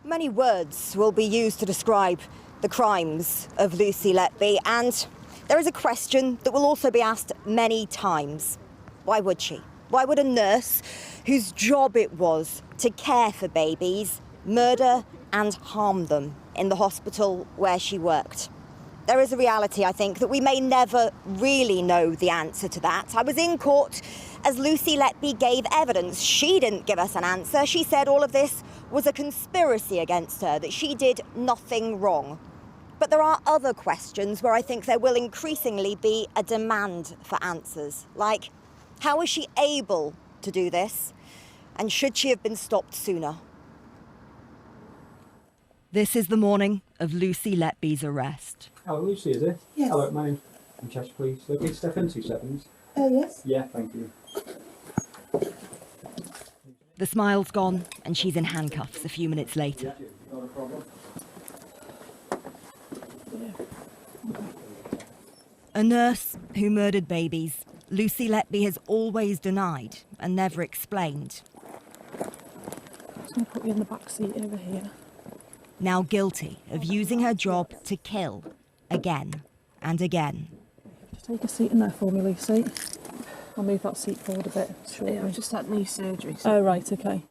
Many words will be used to describe the crimes of Lucy Letby, and there is a question that will also be asked many times. Why would she? Why would a nurse whose job it was to care for babies murder and harm them in the hospital where she worked? There is a reality, I think, that we may never really know the answer to that. I was in court as Lucy Letby gave evidence. She didn't give us an answer. She said all of this was a conspiracy against her, that she did nothing wrong. But there are other questions where I think there will increasingly be a demand for answers, like how was she able to do this, and should she have been stopped sooner? This is the morning of Lucy Letby's arrest. Hello, Lucy, is it? Yes. Hello, my name's Chester, please. Okay, step in 2 seconds. Yes. Yeah, thank you. The smile's gone, and she's in handcuffs a few minutes later. Not a problem. A nurse who murdered babies, Lucy Letby has always denied and never explained. I'm just going to put you in the back seat over here. Now guilty of using her job to kill again and again. Just take a seat in there for me, Lucy. I'll move that seat forward a bit. Yeah, I've just had knee surgery. Oh, right, OK.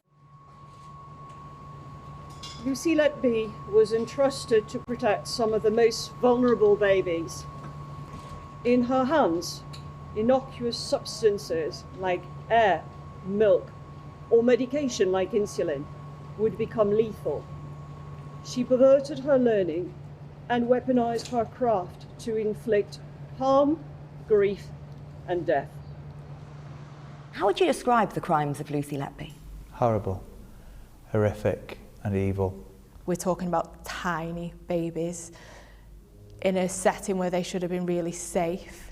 Lucy Letby was entrusted to protect some of the most vulnerable babies. In her hands, innocuous substances like air, milk, or medication like insulin would become lethal. She perverted her learning and weaponized her craft to inflict harm, grief, and death. How would you describe the crimes of Lucy Letby? Horrible, horrific and evil. We're talking about tiny babies in a setting where they should have been really safe.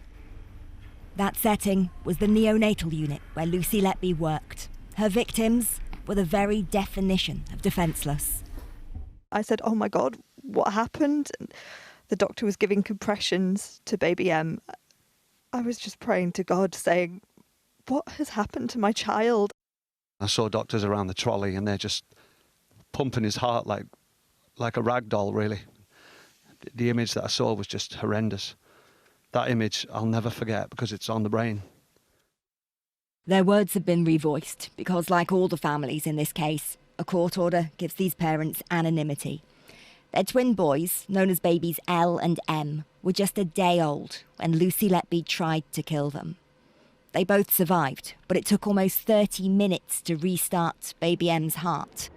That setting was the neonatal unit where Lucy Letby worked. Her victims were the very definition of defenceless. I said, oh my God, what happened? And the doctor was giving compressions to baby M. I was just praying to God saying, what has happened to my child? I saw doctors around the trolley and they're just pumping his heart like a rag doll, really. The image that I saw was just horrendous. That image I'll never forget because it's on the brain. Their words have been revoiced because, like all the families in this case, a court order gives these parents anonymity. Their twin boys, known as babies L and M, were just a day old when Lucy Letby tried to kill them. They both survived, but it took almost 30 minutes to restart baby M's heart.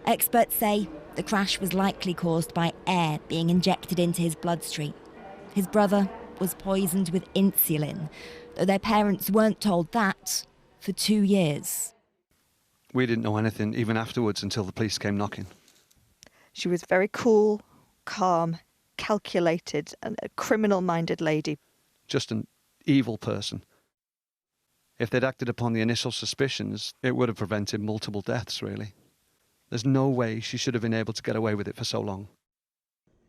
Experts say the crash was likely caused by air being injected into his bloodstream. His brother was poisoned with insulin, though their parents weren't told that for 2 years. We didn't know anything even afterwards until the police came knocking. She was very cool, calm, calculated, and a criminal-minded lady. Just an evil person. If they'd acted upon the initial suspicions, it would have prevented multiple deaths, really. There's no way she should have been able to get away with it for so long.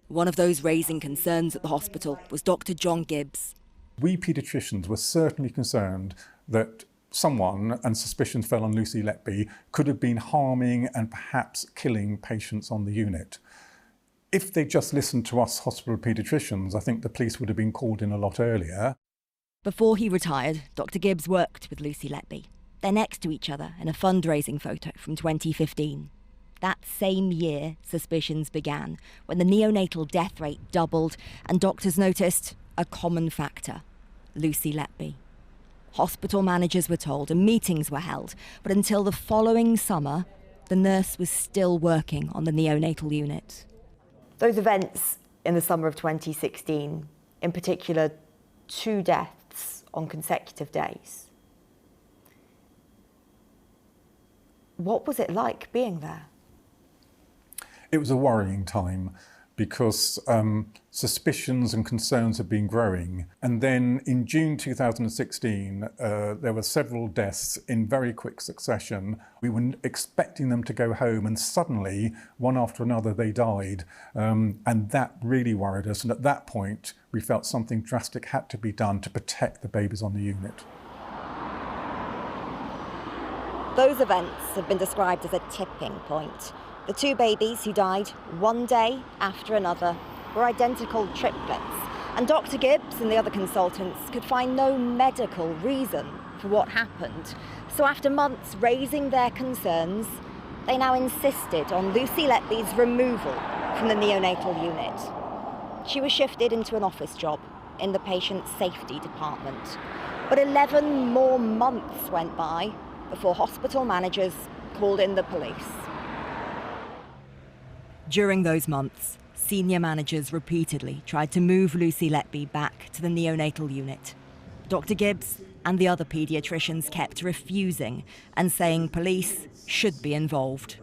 One of those raising concerns at the hospital was Dr. John Gibbs. We paediatricians were certainly concerned that someone, and suspicions fell on Lucy Letby, could have been harming and perhaps killing patients on the unit. If they just listened to us hospital paediatricians, I think the police would have been called in a lot earlier. Before he retired, Dr. Gibbs worked with Lucy Letby. They're next to each other in a fundraising photo from 2015. That same year, suspicions began, when the neonatal death rate doubled and doctors noticed a common factor: Lucy Letby. Hospital managers were told and meetings were held, but until the following summer, the nurse was still working on the neonatal unit. Those events in the summer of 2016, in particular, 2 deaths on consecutive days. What was it like being there? It was a worrying time because suspicions and concerns had been growing. And then in June 2016, there were several deaths in very quick succession. We were expecting them to go home, and suddenly, one after another, they died. And that really worried us. And at that point, we felt something drastic had to be done to protect the babies on the unit. Those events have been described as a tipping point. The two babies who died one day after another were identical triplets, and Dr. Gibbs and the other consultants could find no medical reason for what happened. So after months raising their concerns, they now insisted on Lucy Letby's removal from the neonatal unit. She was shifted into an office job in the patient safety department. But 11 more months went by before hospital managers called in the police. During those months, senior managers repeatedly tried to move Lucy Letby back to the neonatal unit. Dr. Gibbs and the other paediatricians kept refusing and saying police should be involved.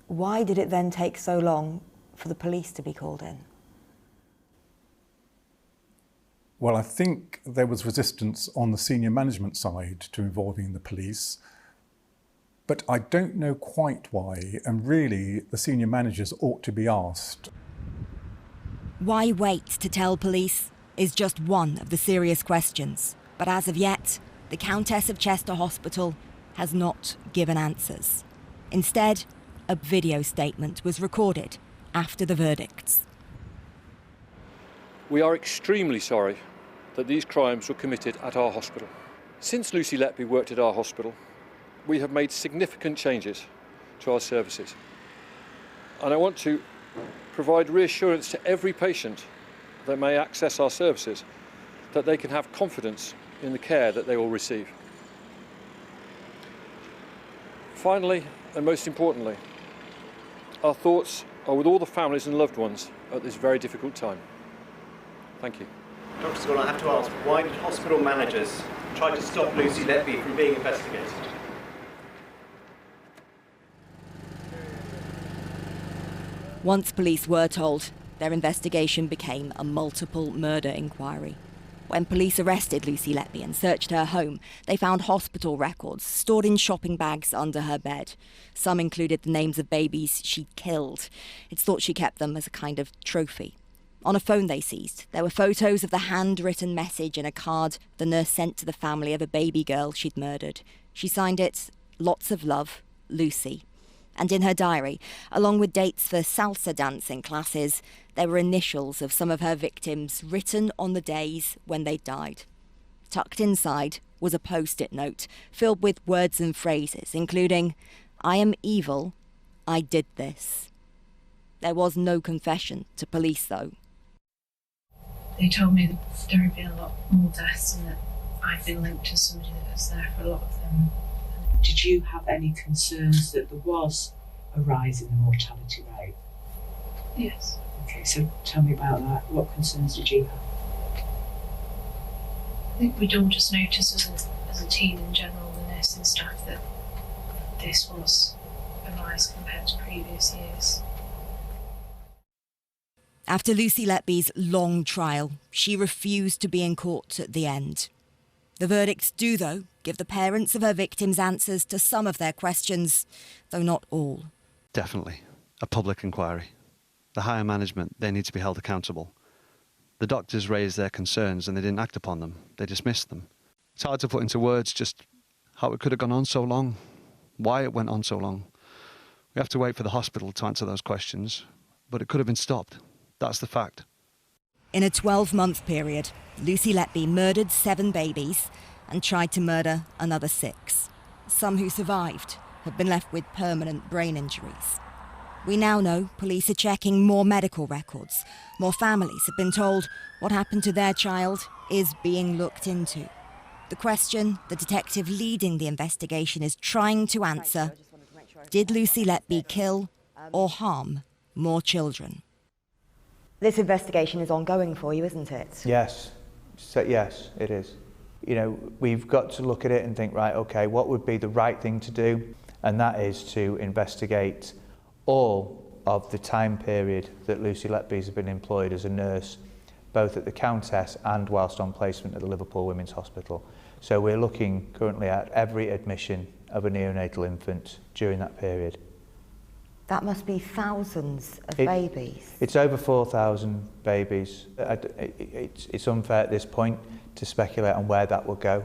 Why did it then take so long for the police to be called in? Well, I think there was resistance on the senior management side to involving the police, but I don't know quite why, and really the senior managers ought to be asked. Why wait to tell police is just one of the serious questions, but as of yet, the Countess of Chester Hospital has not given answers. Instead, a video statement was recorded after the verdicts. We are extremely sorry that these crimes were committed at our hospital. Since Lucy Letby worked at our hospital, we have made significant changes to our services. And I want to provide reassurance to every patient that may access our services that they can have confidence in the care that they will receive. Finally, and most importantly, our thoughts are with all the families and loved ones at this very difficult time. Thank you. Dr. Scott, I have to ask, why did hospital managers try to stop Lucy Letby from being investigated? Once police were told, their investigation became a multiple murder inquiry. When police arrested Lucy Letby and searched her home, they found hospital records stored in shopping bags under her bed. Some included the names of babies she'd killed. It's thought she kept them as a kind of trophy. On a phone they seized, there were photos of the handwritten message in a card the nurse sent to the family of a baby girl she'd murdered. She signed it, "Lots of love, Lucy." And in her diary, along with dates for salsa dancing classes, there were initials of some of her victims written on the days when they died. Tucked inside was a post-it note filled with words and phrases, including, "I am evil, I did this." There was no confession to police, though. They told me that there had been a lot more deaths and that I'd been linked to somebody that was there for a lot of them. Did you have any concerns that there was a rise in the mortality rate? Yes. Okay, so tell me about that. What concerns did you have? I think we'd all just noticed as a team in general, the nursing staff, that this was a rise compared to previous years. After Lucy Letby's long trial, she refused to be in court at the end. The verdicts do, though, give the parents of her victims answers to some of their questions, though not all. Definitely. A public inquiry. The higher management, they need to be held accountable. The doctors raised their concerns and they didn't act upon them. They dismissed them. It's hard to put into words just how it could have gone on so long, why it went on so long. We have to wait for the hospital to answer those questions, but it could have been stopped. That's the fact. In a 12-month period, Lucy Letby murdered 7 babies and tried to murder another 6. Some who survived have been left with permanent brain injuries. We now know police are checking more medical records. More families have been told what happened to their child is being looked into. The question the detective leading the investigation is trying to answer: did Lucy Letby kill or harm more children? This investigation is ongoing for you, isn't it? Yes. So, yes, it is. You know, we've got to look at it and think, right, okay, what would be the right thing to do? And that is to investigate all of the time period that Lucy Letby has been employed as a nurse, both at the Countess and whilst on placement at the Liverpool Women's Hospital. So we're looking currently at every admission of a neonatal infant during that period. That must be thousands of babies. It's over 4,000 babies. It's unfair at this point to speculate on where that will go.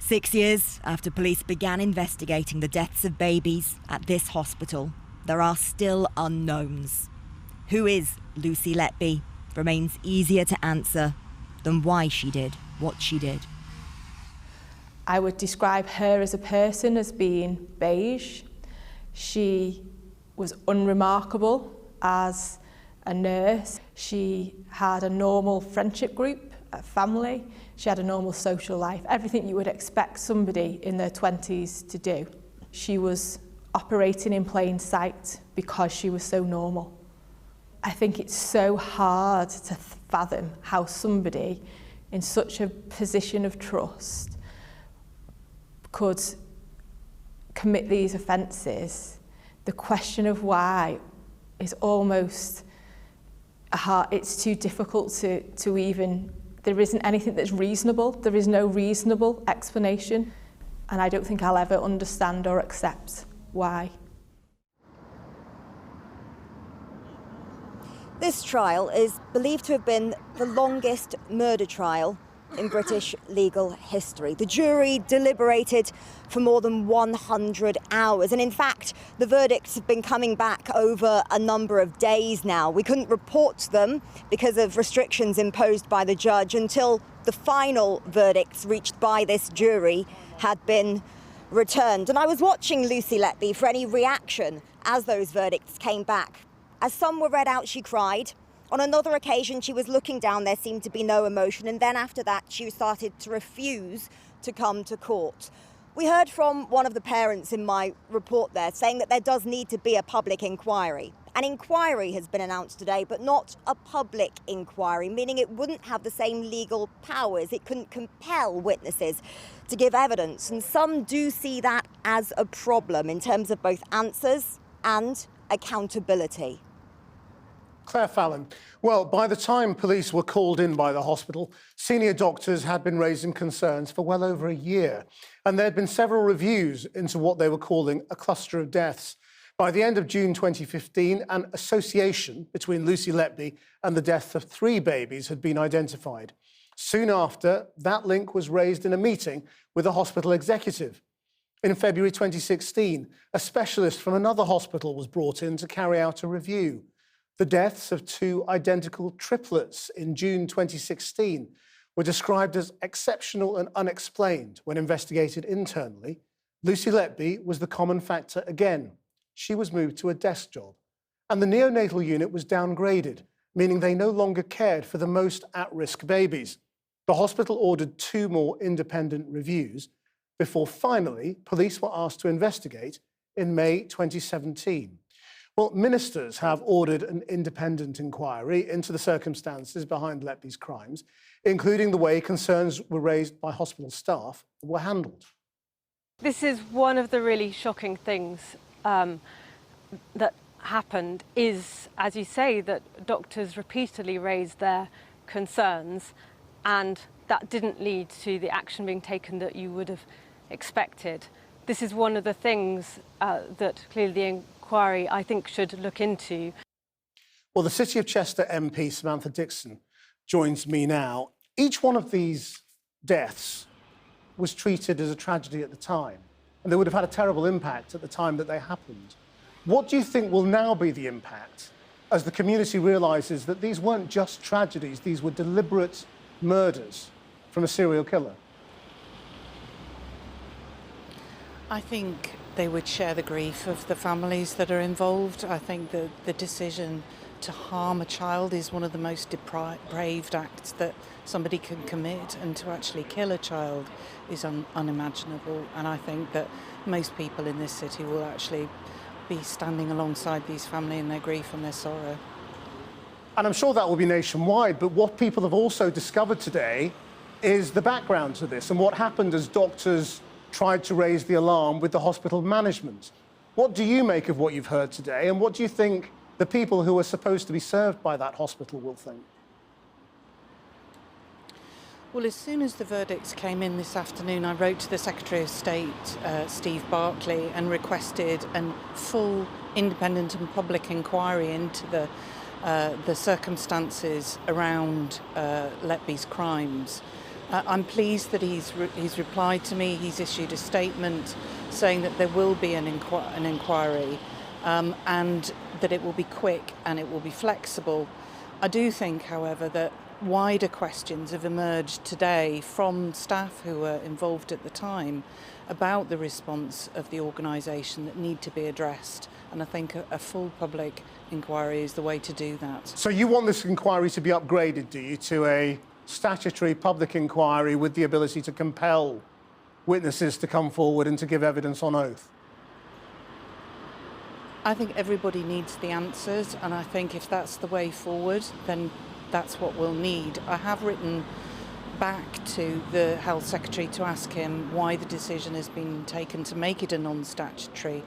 6 years after police began investigating the deaths of babies at this hospital, there are still unknowns. Who is Lucy Letby remains easier to answer than why she did what she did. I would describe her as a person as being beige. She was unremarkable as a nurse. She had a normal friendship group, a family. She had a normal social life, everything you would expect somebody in their 20s to do. She was operating in plain sight because she was so normal. I think it's so hard to fathom how somebody in such a position of trust could commit these offences. The question of why is almost it's too difficult to even, there isn't anything that's reasonable. There is no reasonable explanation. And I don't think I'll ever understand or accept why. This trial is believed to have been the longest murder trial in British legal history. The jury deliberated for more than 100 hours. And in fact, the verdicts have been coming back over a number of days now. We couldn't report them because of restrictions imposed by the judge until the final verdicts reached by this jury had been returned. And I was watching Lucy Letby for any reaction as those verdicts came back. As some were read out, she cried. On another occasion, she was looking down, there seemed to be no emotion, and then after that, she started to refuse to come to court. We heard from one of the parents in my report there saying that there does need to be a public inquiry. An inquiry has been announced today, but not a public inquiry, meaning it wouldn't have the same legal powers. It couldn't compel witnesses to give evidence, and some do see that as a problem in terms of both answers and accountability. Claire Fallon. Well, by the time police were called in by the hospital, senior doctors had been raising concerns for well over a year, and there had been several reviews into what they were calling a cluster of deaths. By the end of June 2015, an association between Lucy Letby and the death of 3 babies had been identified. Soon after, that link was raised in a meeting with the hospital executive. In February 2016, a specialist from another hospital was brought in to carry out a review. The deaths of 2 identical triplets in June 2016 were described as exceptional and unexplained when investigated internally. Lucy Letby was the common factor again. She was moved to a desk job. And the neonatal unit was downgraded, meaning they no longer cared for the most at-risk babies. The hospital ordered 2 more independent reviews before finally police were asked to investigate in May 2017. Well, ministers have ordered an independent inquiry into the circumstances behind Letby's crimes, including the way concerns were raised by hospital staff were handled. This is one of the really shocking things that happened is, as you say, that doctors repeatedly raised their concerns, and that didn't lead to the action being taken that you would have expected. This is one of the things that clearly the inquiry, I think, should look into. Well, the City of Chester MP, Samantha Dixon, joins me now. Each one of these deaths was treated as a tragedy at the time, and they would have had a terrible impact at the time that they happened. What do you think will now be the impact as the community realises that these weren't just tragedies, these were deliberate murders from a serial killer? I think they would share the grief of the families that are involved. I think that the decision to harm a child is one of the most depraved acts that somebody can commit, and to actually kill a child is unimaginable. And I think that most people in this city will actually be standing alongside these families in their grief and their sorrow. And I'm sure that will be nationwide, but what people have also discovered today is the background to this and what happened as doctors tried to raise the alarm with the hospital management. What do you make of what you've heard today, and what do you think the people who are supposed to be served by that hospital will think? Well, as soon as the verdicts came in this afternoon, I wrote to the Secretary of State, Steve Barclay, and requested a full independent and public inquiry into the circumstances around Letby's crimes. I'm pleased that he's replied to me. He's issued a statement saying that there will be an inquiry and that it will be quick and it will be flexible. I do think, however, that wider questions have emerged today from staff who were involved at the time about the response of the organisation that need to be addressed, and I think a full public inquiry is the way to do that. So you want this inquiry to be upgraded, do you, to a statutory public inquiry with the ability to compel witnesses to come forward and to give evidence on oath? I think everybody needs the answers, and I think if that's the way forward, then that's what we'll need. I have written back to the Health Secretary to ask him why the decision has been taken to make it a non-statutory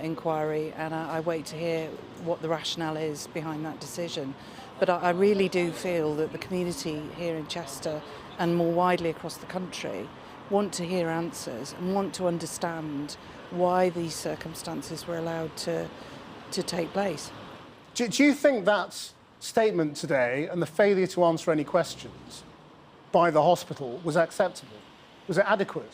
inquiry, and I wait to hear what the rationale is behind that decision. But I really do feel that the community here in Chester and more widely across the country want to hear answers and want to understand why these circumstances were allowed to take place. Do you think that statement today and the failure to answer any questions by the hospital was acceptable? Was it adequate?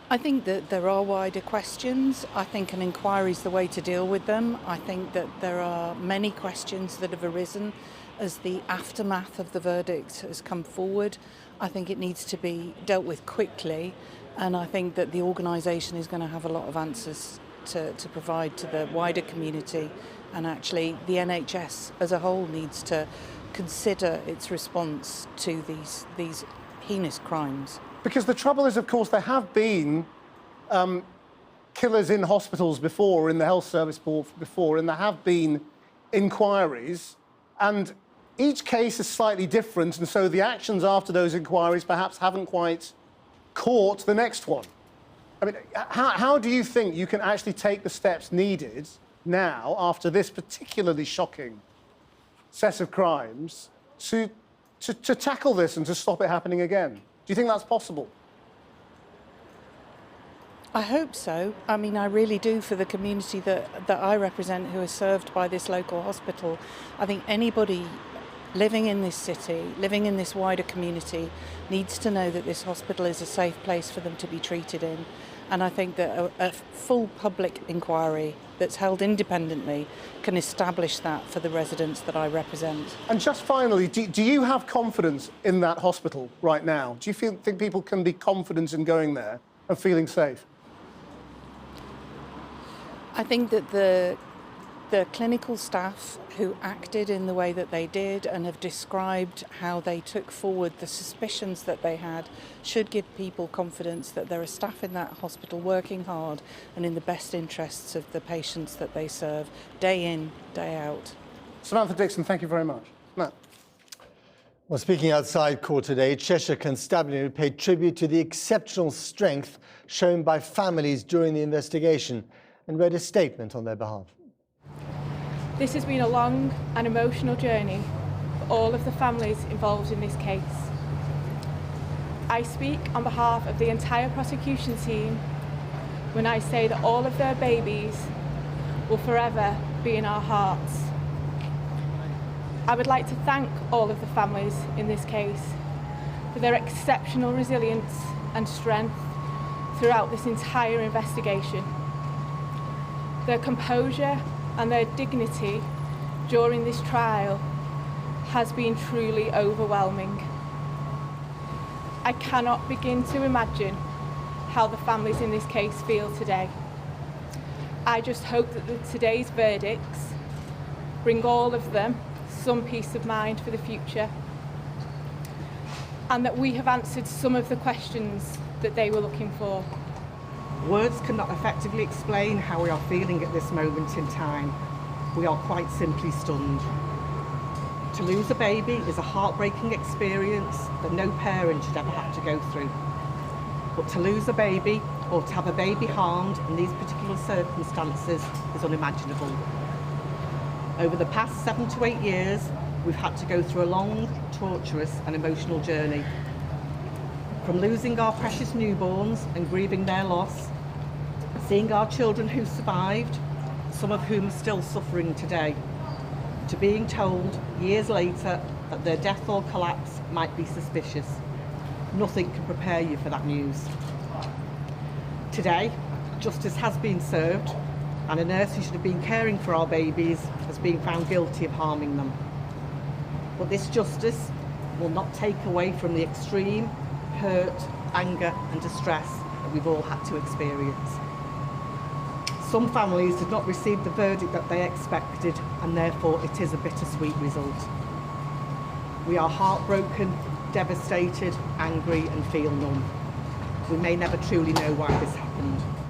I think that there are wider questions. I think an inquiry is the way to deal with them. I think that there are many questions that have arisen as the aftermath of the verdict has come forward. I think it needs to be dealt with quickly, and I think that the organisation is going to have a lot of answers to provide to the wider community, and actually the NHS as a whole needs to consider its response to these heinous crimes. Because the trouble is, of course, there have been killers in hospitals before, in the health service before, and there have been inquiries, and each case is slightly different, and so the actions after those inquiries perhaps haven't quite caught the next one. I mean, how do you think you can actually take the steps needed now, after this particularly shocking set of crimes, to tackle this and to stop it happening again? Do you think that's possible? I hope so. I mean, I really do, for the community that I represent who is served by this local hospital. I think anybody living in this city, living in this wider community, needs to know that this hospital is a safe place for them to be treated in. And I think that a full public inquiry that's held independently can establish that for the residents that I represent. And just finally, do you have confidence in that hospital right now? Do you think people can be confident in going there and feeling safe? I think that the clinical staff who acted in the way that they did and have described how they took forward the suspicions that they had should give people confidence that there are staff in that hospital working hard and in the best interests of the patients that they serve, day in, day out. Samantha Dixon, thank you very much. Matt. Well, speaking outside court today, Cheshire Constabulary paid tribute to the exceptional strength shown by families during the investigation and read a statement on their behalf. This has been a long and emotional journey for all of the families involved in this case. I speak on behalf of the entire prosecution team when I say that all of their babies will forever be in our hearts. I would like to thank all of the families in this case for their exceptional resilience and strength throughout this entire investigation. Their composure and their dignity during this trial has been truly overwhelming. I cannot begin to imagine how the families in this case feel today. I just hope that today's verdicts bring all of them some peace of mind for the future, and that we have answered some of the questions that they were looking for. Words cannot effectively explain how we are feeling at this moment in time. We are quite simply stunned. To lose a baby is a heartbreaking experience that no parent should ever have to go through. But to lose a baby, or to have a baby harmed in these particular circumstances, is unimaginable. Over the past 7 to 8 years, we've had to go through a long, torturous and emotional journey. From losing our precious newborns and grieving their loss, seeing our children who survived, some of whom are still suffering today, to being told years later that their death or collapse might be suspicious. Nothing can prepare you for that news. Today, justice has been served, and a nurse who should have been caring for our babies has been found guilty of harming them. But this justice will not take away from the extreme hurt, anger and distress that we've all had to experience. Some families did not receive the verdict that they expected, and therefore it is a bittersweet result. We are heartbroken, devastated, angry and feel numb. We may never truly know why this happened.